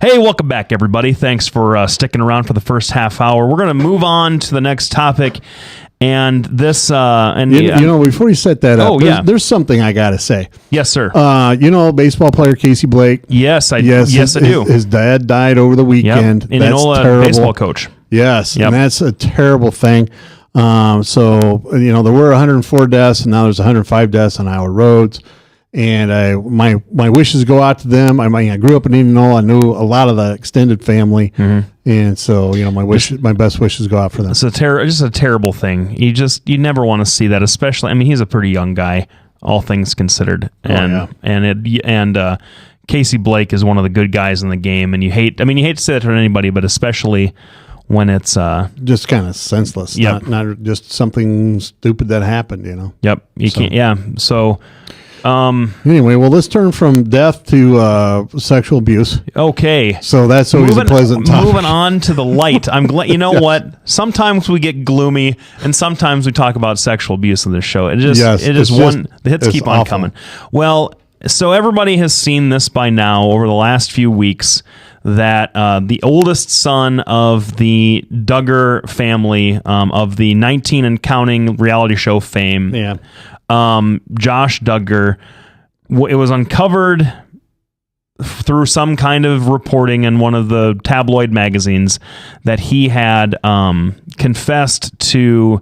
Hey, welcome back, everybody. Thanks for sticking around for the first half hour. We're going to move on to the next topic. And this, before you set that up, there's something I got to say. Yes, sir. Baseball player Casey Blake. Yes, I do. His dad died over the weekend. Yep. That's terrible. Baseball coach. Yes, and that's a terrible thing. There were 104 deaths, and now there's 105 deaths on our roads. And my wishes go out to them. I grew up in Indianola. I knew a lot of the extended family, and so my best wishes go out for them. It's just a terrible thing. You never want to see that, especially. I mean, he's a pretty young guy, all things considered, and Casey Blake is one of the good guys in the game. And you hate to say that to anybody, but especially when it's just kind of senseless, not just something stupid that happened. Yep. Can't. Yeah. So. Anyway, well, let's turn from death to sexual abuse. Okay. So that's always a pleasant topic. Moving on to the light. I'm glad. You know what? Sometimes we get gloomy, and sometimes we talk about sexual abuse in this show. The hits keep on coming. Well, so everybody has seen this by now over the last few weeks that the oldest son of the Duggar family of the 19 and counting reality show fame. Yeah. Josh Duggar, it was uncovered through some kind of reporting in one of the tabloid magazines that he had confessed to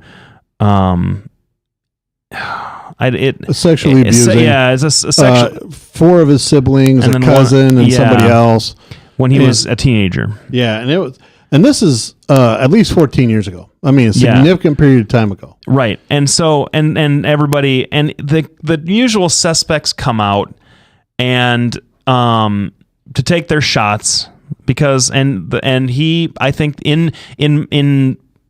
sexually abusing. It's a sexual. 4 of his siblings, and a cousin, and somebody else when he was a teenager. Yeah, and this is at least 14 years ago. I mean, a significant period of time ago. Right. And so, and everybody, and the usual suspects come out and to take their shots because, and he, I think in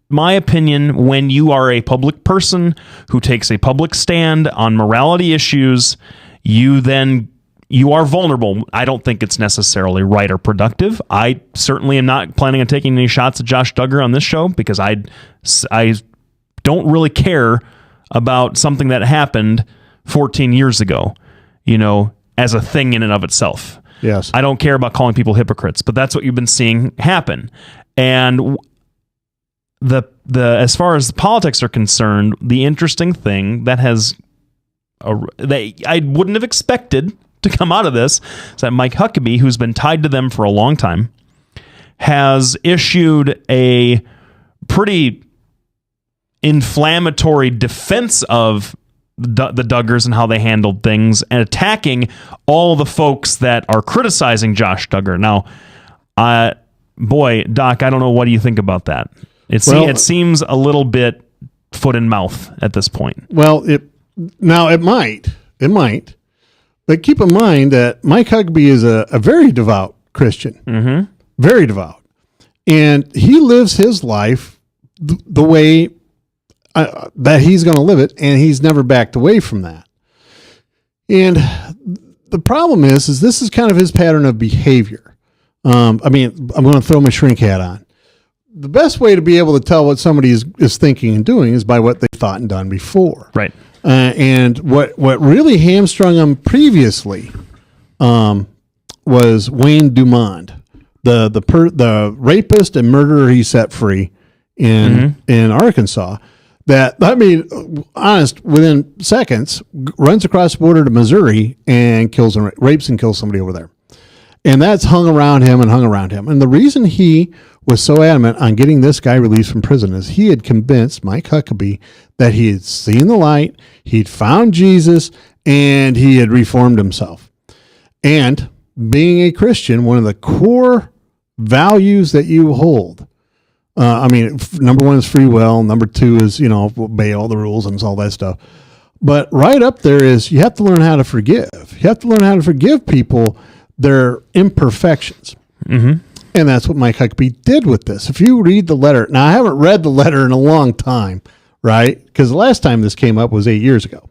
my opinion, when you are a public person who takes a public stand on morality issues, you are vulnerable. I don't think it's necessarily right or productive. I certainly am not planning on taking any shots at Josh Duggar on this show because I don't really care about something that happened 14 years ago, as a thing in and of itself. Yes. I don't care about calling people hypocrites, but that's what you've been seeing happen. And as far as politics are concerned, the interesting thing that I wouldn't have expected to come out of this is that Mike Huckabee, who's been tied to them for a long time, has issued a pretty inflammatory defense of the Duggars and how they handled things and attacking all the folks that are criticizing Josh Duggar. Now, Doc, I don't know. What do you think about that? It seems a little bit foot and mouth at this point. Well, it might. But keep in mind that Mike Huckabee is a very devout Christian, very devout. And he lives his life the way that he's going to live it, and he's never backed away from that. And the problem is this is kind of his pattern of behavior. I'm going to throw my shrink hat on. The best way to be able to tell what somebody is thinking and doing is by what they've thought and done before. Right. And what really hamstrung him previously was Wayne Dumond, the rapist and murderer he set free in Arkansas. Honest, within seconds, runs across the border to Missouri and rapes and kills somebody over there. And that's hung around him. And the reason he was so adamant on getting this guy released from prison is he had convinced Mike Huckabee that he had seen the light, he'd found Jesus, and he had reformed himself. And being a Christian, one of the core values that you hold, number 1 is free will, number 2 is, obey all the rules and all that stuff. But right up there is you have to learn how to forgive. You have to learn how to forgive people their imperfections. Mm-hmm. And that's what Mike Huckabee did with this. If you read the letter, now I haven't read the letter in a long time, right? Because the last time this came up was 8 years ago.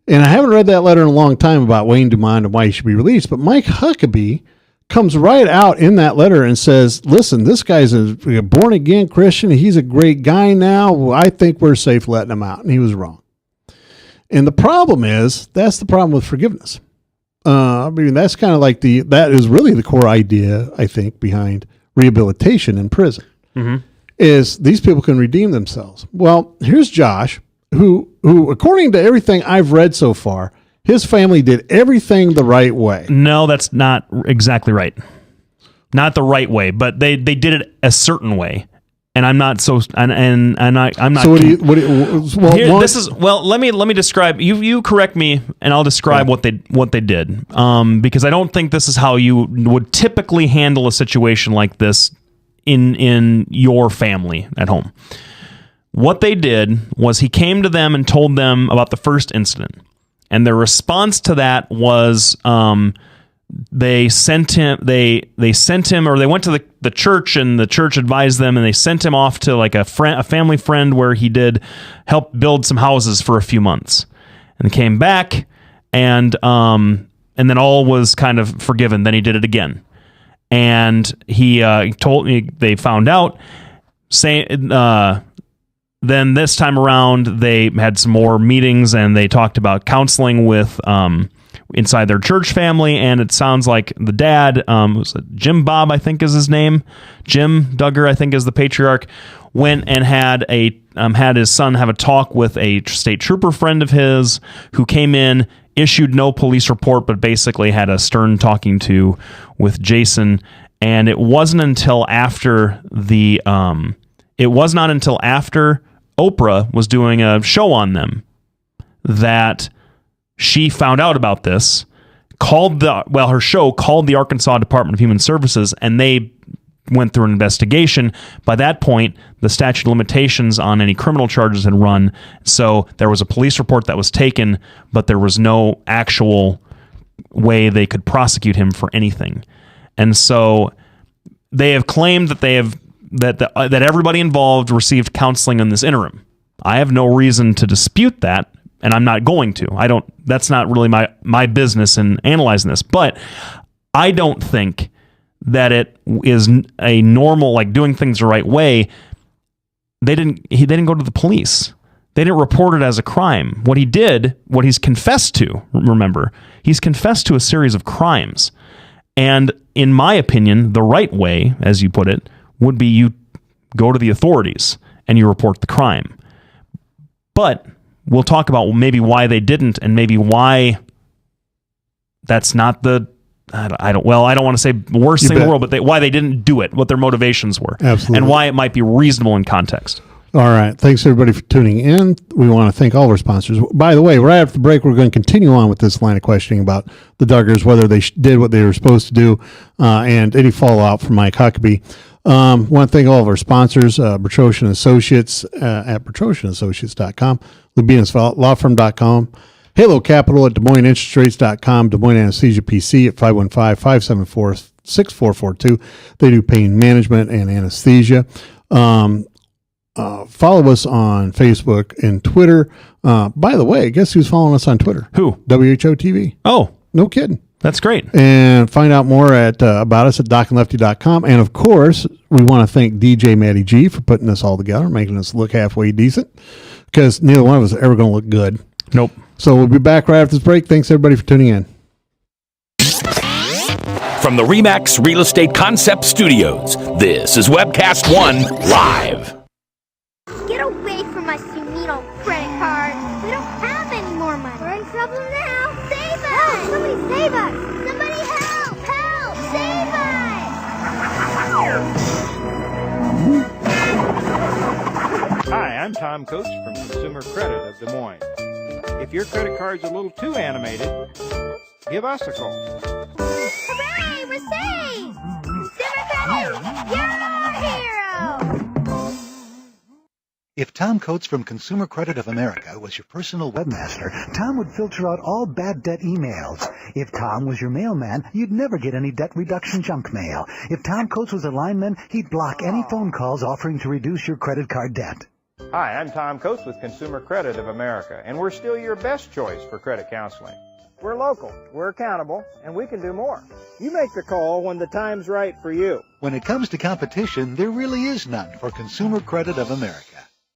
And I haven't read that letter in a long time about Wayne Dumond and why he should be released. But Mike Huckabee comes right out in that letter and says, listen, this guy's a born-again Christian. He's a great guy now. I think we're safe letting him out. And he was wrong. And the problem is, that's the problem with forgiveness. I mean, that's kind of like that is really the core idea, I think, behind rehabilitation in prison, is these people can redeem themselves. Well, here's Josh, who, according to everything I've read so far, his family did everything the right way. No, that's not exactly right. Not the right way, but they did it a certain way. And I'm not so, and I'm not. So let me describe. You correct me, and I'll describe what they did. Because I don't think this is how you would typically handle a situation like this in your family at home. What they did was he came to them and told them about the first incident, and their response to that was they sent him, or they went to the church, and the church advised them, and they sent him off to like a family friend where he did help build some houses for a few months, and came back, and then all was kind of forgiven. Then he did it again, and he told me they found out, then this time around they had some more meetings, and they talked about counseling with inside their church family, and it sounds like the dad, was it Jim Bob, I think is his name, Jim Duggar, I think is the patriarch, went and had his son have a talk with a state trooper friend of his who came in, issued no police report, but basically had a stern talking to with Jason. And it wasn't until after Oprah was doing a show on them that she found out about this, her show called the Arkansas Department of Human Services, and they went through an investigation. By that point, the statute of limitations on any criminal charges had run, so there was a police report that was taken, but there was no actual way they could prosecute him for anything. And so they have claimed that everybody involved received counseling in this interim. I have no reason to dispute that, and I'm not going to. That's not really my business in analyzing this. But I don't think that it is a normal, like, doing things the right way. They didn't go to the police. They didn't report it as a crime. What he's confessed to, remember, he's confessed to a series of crimes. And in my opinion, the right way, as you put it, would be you go to the authorities and you report the crime. But we'll talk about maybe why they didn't, and maybe why that's not I don't want to say worst thing in the world, but why they didn't do it, what their motivations were. Absolutely. And why it might be reasonable in context. All right. Thanks, everybody, for tuning in. We want to thank all of our sponsors. By the way, right after the break, we're going to continue on with this line of questioning about the Duggars, whether they did what they were supposed to do, and any fallout from Mike Huckabee. Want to thank all of our sponsors, Bertrosian Associates at BertrosianAssociates.com, LubinusLawFirm.com, Halo Capital at DesMoinesInterestrates.com, Des Moines Anesthesia PC at 515-574-6442. They do pain management and anesthesia. Follow us on Facebook and Twitter. By the way, guess who's following us on Twitter? Who? WHO TV. Oh, no kidding. That's great. And find out more about us at DocandLefty.com. And of course, we want to thank DJ Matty G for putting this all together, making us look halfway decent, because neither one of us are ever going to look good. Nope. So we'll be back right after this break. Thanks, everybody, for tuning in. From the RE/MAX Real Estate Concept Studios, this is Webcast 1 Live. Get away from us, you needle credit card. We don't have any more money. We're in trouble now. Save us! Help! Somebody save us! Somebody help! Help! Save us! Hi, I'm Tom Coates from Consumer Credit of Des Moines. If your credit card's a little too animated, give us a call. Hooray! We're saved! Consumer Credit! You're our hero! If Tom Coates from Consumer Credit of America was your personal webmaster, Tom would filter out all bad debt emails. If Tom was your mailman, you'd never get any debt reduction junk mail. If Tom Coates was a lineman, he'd block any phone calls offering to reduce your credit card debt. Hi, I'm Tom Coates with Consumer Credit of America, and we're still your best choice for credit counseling. We're local, we're accountable, and we can do more. You make the call when the time's right for you. When it comes to competition, there really is none for Consumer Credit of America.